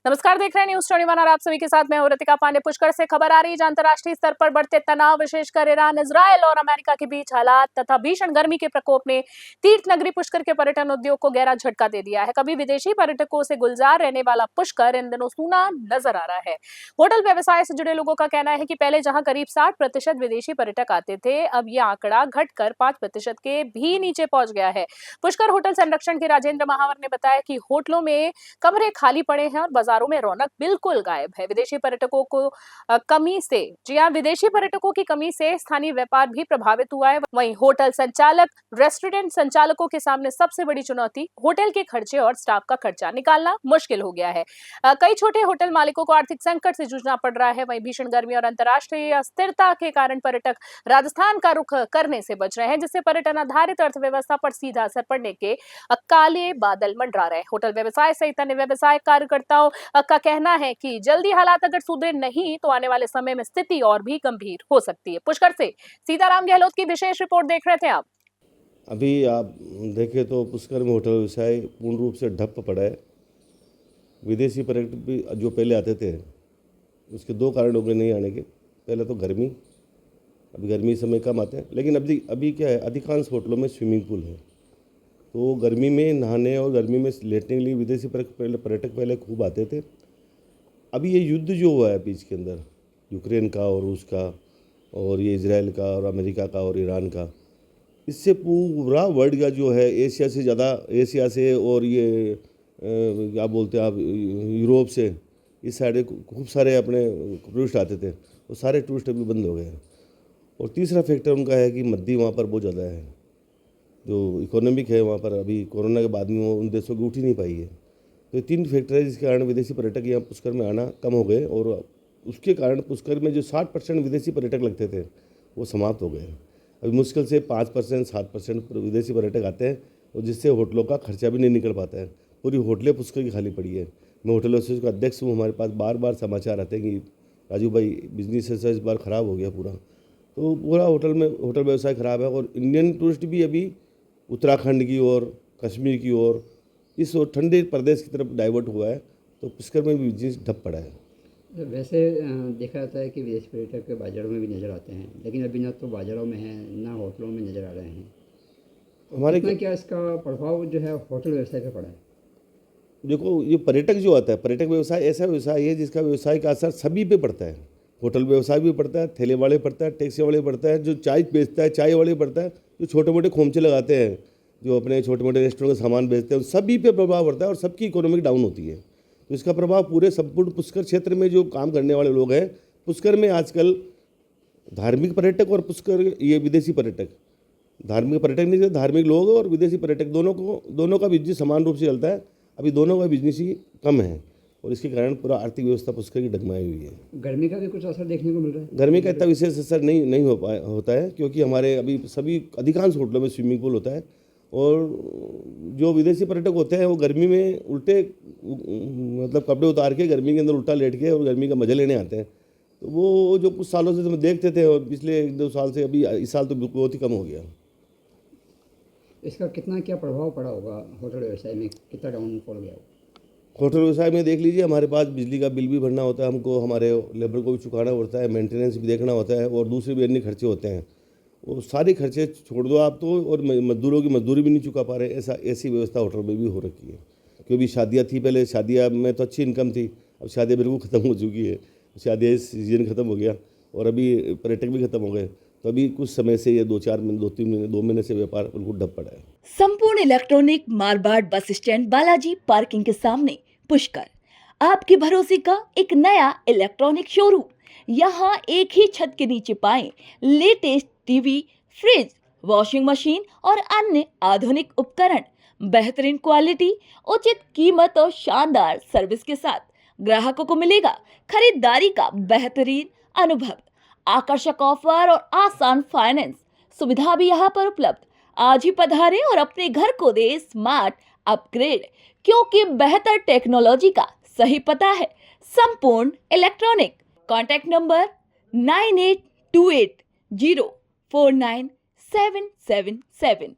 नमस्कार, देख रहे हैं न्यूज़ 21 और आप सभी के साथ मैं हूं ऋतिका पांडे। पुष्कर से खबर आ रही है अंतर्राष्ट्रीय स्तर पर बढ़ते तनाव, विशेषकर ईरान, इजरायल और अमेरिका के बीच हालात तथा भीषण गर्मी के प्रकोप ने तीर्थ नगरी पुष्कर के पर्यटन उद्योग को गहरा झटका दे दिया है। कभी विदेशी पर्यटकों से गुलजार रहने वाला पुष्कर इन दिनों सूना नजर आ रहा है। होटल व्यवसाय से जुड़े लोगों का कहना है कि पहले जहां करीब 60% विदेशी पर्यटक आते थे, अब ये आंकड़ा घटकर 5% के भी नीचे पहुंच गया है। पुष्कर होटल संरक्षण के राजेंद्र महावर ने बताया कि होटलों में कमरे खाली पड़े हैं और बाजारों में रौनक बिल्कुल गायब है। विदेशी पर्यटकों को कमी से जी हाँ, विदेशी पर्यटकों की कमी से स्थानीय व्यापार भी प्रभावित हुआ है। वहीं होटल संचालक, रेस्टोरेंट संचालकों के सामने सबसे बड़ी चुनौती होटल के खर्चे और स्टाफ का खर्चा निकालना मुश्किल हो गया है। कई छोटे होटल मालिकों को आर्थिक संकट से जूझना पड़ रहा है। वहीं भीषण गर्मी और अंतर्राष्ट्रीय अस्थिरता के कारण पर्यटक राजस्थान का रुख करने से बच रहे हैं, जिससे पर्यटन आधारित अर्थव्यवस्था पर सीधा असर पड़ने के काले बादल मंडरा रहे हैं। होटल व्यवसाय सहित अन्य व्यवसाय कार्यकर्ताओं का कहना है कि जल्दी हालात अगर सुधरे नहीं तो आने वाले समय में स्थिति और भी गंभीर हो सकती है। पुष्कर से सीताराम गहलोत की विशेष रिपोर्ट देख रहे थे आप। अभी आप देखें तो पुष्कर में होटल व्यवसाय पूर्ण रूप से ठप पड़ा है। विदेशी पर्यटक भी जो पहले आते थे, उसके दो कारण हो गए नहीं आने के। पहले तो गर्मी, अभी गर्मी समय कम आते हैं, लेकिन अभी क्या है, अधिकांश होटलों में स्विमिंग पूल है, तो गर्मी में नहाने और गर्मी में लेटने के लिए विदेशी पर्यटक पहले खूब आते थे। अभी ये युद्ध जो हुआ है बीच के अंदर, यूक्रेन का और रूस का और ये इजराइल का और अमेरिका का और ईरान का, इससे पूरा वर्ल्ड का जो है, एशिया से ज़्यादा, एशिया से और ये क्या बोलते हैं आप, यूरोप से, इस साइड खूब सारे अपने टूरिस्ट आते थे, वो सारे टूरिस्ट अभी बंद हो गए हैं। और तीसरा फैक्टर उनका है कि मद्दी वहाँ पर बहुत ज़्यादा है, जो इकोनॉमिक है वहाँ पर, अभी कोरोना के बाद में वो उन देशों की उठ ही नहीं पाई है। तो ये तीन फैक्टर है जिसके कारण विदेशी पर्यटक यहाँ पुष्कर में आना कम हो गए, और उसके कारण पुष्कर में जो 60% विदेशी पर्यटक लगते थे वो समाप्त हो गए। अभी मुश्किल से 5% 7% विदेशी पर्यटक आते हैं, और जिससे होटलों का खर्चा भी नहीं निकल पाता है। पूरी होटलें पुष्कर की खाली पड़ी है। मैं होटल एसोसिएशन का अध्यक्ष हूँ, हमारे पास बार बार समाचार आते हैं कि राजू भाई, बिजनेस इस बार ख़राब हो गया पूरा। तो पूरा होटल व्यवसाय ख़राब है, और इंडियन टूरिस्ट भी अभी उत्तराखंड की ओर, कश्मीर की ओर, इस और ठंडे प्रदेश की तरफ डाइवर्ट हुआ है, तो पुष्कर में भी बिजनेस ठप पड़ा है। वैसे देखा जाता है कि विदेशी पर्यटक बाज़ारों में भी नज़र आते हैं, लेकिन अभी ना तो बाज़ारों में हैं ना होटलों में नज़र आ रहे हैं। हमारे क्या इसका प्रभाव जो है होटल व्यवसाय पर पड़ा है? देखो, ये पर्यटक जो आता है, पर्यटक व्यवसाय ऐसा व्यवसाय है जिसका व्यवसाय का असर सभी पे पड़ता है। होटल व्यवसाय भी पड़ता है, ठेले वाले पड़ता है, टैक्सी वाले पड़ता है, जो चाय बेचता है चाय वाले पड़ता है, जो छोटे मोटे खोमचे लगाते हैं, जो अपने छोटे मोटे रेस्टोरेंट का सामान बेचते हैं, उन सभी पे प्रभाव पड़ता है, और सबकी इकोनॉमिक डाउन होती है। तो इसका प्रभाव पूरे संपूर्ण पुष्कर क्षेत्र में जो काम करने वाले लोग हैं, पुष्कर में आजकल धार्मिक पर्यटक और पुष्कर ये विदेशी पर्यटक, धार्मिक पर्यटक नहीं, धार्मिक लोग और विदेशी पर्यटक दोनों का बिजनेस समान रूप से चलता है। अभी दोनों का बिजनेस ही कम है, और इसके कारण पूरा आर्थिक व्यवस्था पुष्कर की डगमगाई हुई है। गर्मी का भी कुछ असर देखने को मिल रहा है? गर्मी का इतना विशेष असर नहीं होता है, क्योंकि हमारे अभी सभी अधिकांश होटलों में स्विमिंग पूल होता है, और जो विदेशी पर्यटक होते हैं वो गर्मी में उल्टे मतलब कपड़े उतार के गर्मी के अंदर उल्टा लेट के और गर्मी का मजा लेने आते हैं। तो वो जो कुछ सालों से हम देखते थे, और पिछले 1-2 साल से, अभी इस साल तो बहुत ही कम हो गया। इसका कितना क्या प्रभाव पड़ा होगा होटल व्यवसाय में, कितना डाउनफॉल गया होगा? होटल व्यवसाय में देख लीजिए, हमारे पास बिजली का बिल भी भरना होता है हमको, हमारे लेबर को भी चुकाना होता है, मेंटेनेंस भी देखना होता है, और दूसरे भी अन्य खर्चे होते हैं। वो सारे खर्चे छोड़ दो आप तो, और मजदूरों की मजदूरी भी नहीं चुका पा रहे। ऐसी व्यवस्था होटल में भी हो रखी है। क्योंकि शादियाँ थी, पहले शादियाँ में तो अच्छी इनकम थी, अब शादियाँ बिल्कुल ख़त्म हो चुकी है। शादियाँ सीजन ख़त्म हो गया, और अभी पर्यटक भी ख़त्म हो गए। तो अभी कुछ समय से ये 2-4 महीने, 2-3 महीने, 2 महीने से व्यापार बिल्कुल ठप पड़ा है। संपूर्ण electronic Marwar bus stand Balaji parking के सामने पुष्कर, आपके भरोसे का एक नया इलेक्ट्रॉनिक शोरूम। यहाँ एक ही छत के नीचे पाएं latest TV, fridge, washing machine और अन्य आधुनिक उपकरण, बेहतरीन क्वालिटी, उचित कीमत और शानदार सर्विस के साथ ग्राहकों को मिलेगा खरीदारी का बेहतरीन अनुभव, आकर्षक ऑफर और आसान फाइनेंस सुविधा भी यहाँ पर उपलब्ध। आज ही पधारें और अपने घर को दे स्मार्ट अपग्रेड, क्योंकि बेहतर टेक्नोलॉजी का सही पता है संपूर्ण इलेक्ट्रॉनिक। Contact number 9828049777।